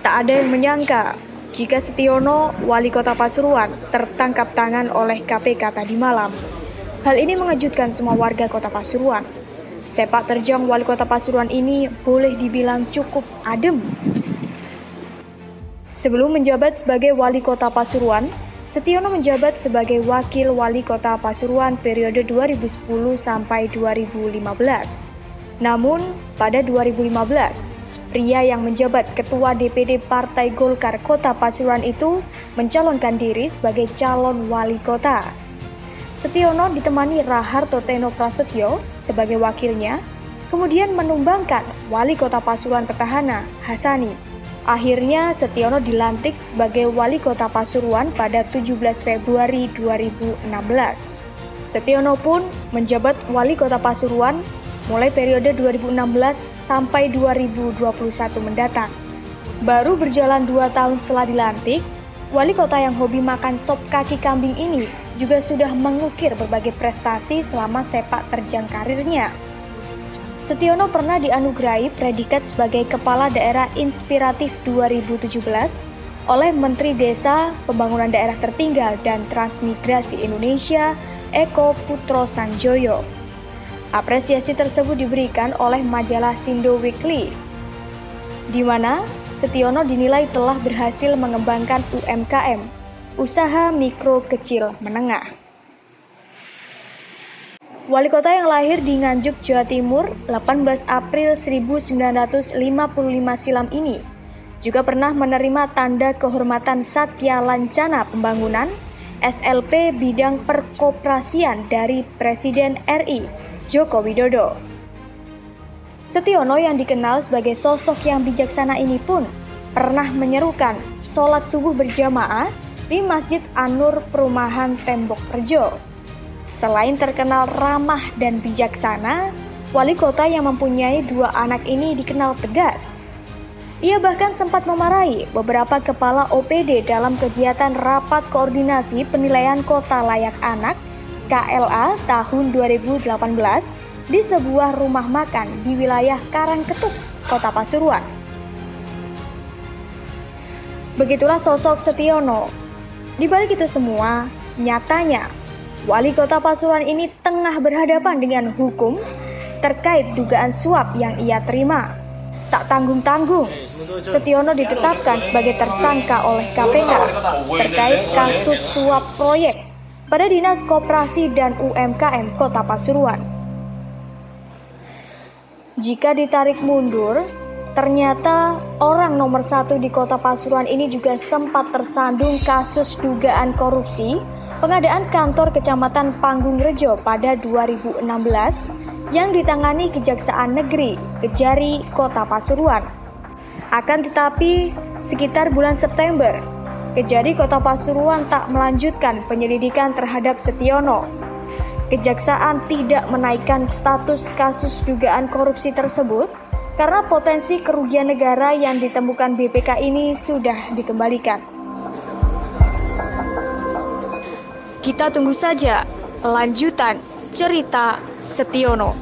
Tak ada yang menyangka jika Setiono, wali kota Pasuruan, tertangkap tangan oleh KPK tadi malam. Hal ini mengejutkan semua warga kota Pasuruan. Sepak terjang wali kota Pasuruan ini boleh dibilang cukup adem. Sebelum menjabat sebagai wali kota Pasuruan, Setiono menjabat sebagai wakil wali kota Pasuruan periode 2010 sampai 2015. Namun, pada 2015, pria yang menjabat Ketua DPD Partai Golkar Kota Pasuruan itu mencalonkan diri sebagai calon wali kota. Setiono ditemani Raharto Teno Prasetyo sebagai wakilnya, kemudian menumbangkan wali kota Pasuruan petahana, Hasani. Akhirnya Setiono dilantik sebagai wali kota Pasuruan pada 17 Februari 2016. Setiono pun menjabat wali kota Pasuruan mulai periode 2016 sampai 2021 mendatang. Baru berjalan 2 tahun setelah dilantik, wali kota yang hobi makan sop kaki kambing ini juga sudah mengukir berbagai prestasi selama sepak terjang karirnya. Setiono pernah dianugerahi predikat sebagai Kepala Daerah Inspiratif 2017 oleh Menteri Desa, Pembangunan Daerah Tertinggal dan Transmigrasi Indonesia, Eko Putro Sanjoyo. Apresiasi tersebut diberikan oleh majalah Sindo Weekly, di mana Setiono dinilai telah berhasil mengembangkan UMKM, usaha mikro kecil menengah. Wali kota yang lahir di Nganjuk, Jawa Timur, 18 April 1955 silam ini juga pernah menerima tanda kehormatan Satya Lancana Pembangunan SLP bidang perkoperasian dari Presiden RI Joko Widodo. Setiono yang dikenal sebagai sosok yang bijaksana ini pun pernah menyerukan sholat subuh berjamaah di Masjid An-Nur Perumahan Tembok Rejo. Selain terkenal ramah dan bijaksana, wali kota yang mempunyai 2 anak ini dikenal tegas. Ia bahkan sempat memarahi beberapa kepala OPD dalam kegiatan Rapat Koordinasi Penilaian Kota Layak Anak KLA tahun 2018 di sebuah rumah makan di wilayah Karangketuk, Kota Pasuruan. Begitulah sosok Setiono. Di balik itu semua, nyatanya wali kota Pasuruan ini tengah berhadapan dengan hukum terkait dugaan suap yang ia terima. Tak tanggung-tanggung, Setiono ditetapkan sebagai tersangka oleh KPK terkait kasus suap proyek pada Dinas Koperasi dan UMKM Kota Pasuruan. Jika ditarik mundur, ternyata orang nomor 1 di Kota Pasuruan ini juga sempat tersandung kasus dugaan korupsi pengadaan kantor Kecamatan Panggungrejo pada 2016 yang ditangani Kejaksaan Negeri Kejari Kota Pasuruan. Akan tetapi, sekitar bulan September, Kejari Kota Pasuruan tak melanjutkan penyelidikan terhadap Setiono. Kejaksaan tidak menaikkan status kasus dugaan korupsi tersebut karena potensi kerugian negara yang ditemukan BPK ini sudah dikembalikan. Kita tunggu saja lanjutan cerita Setiono.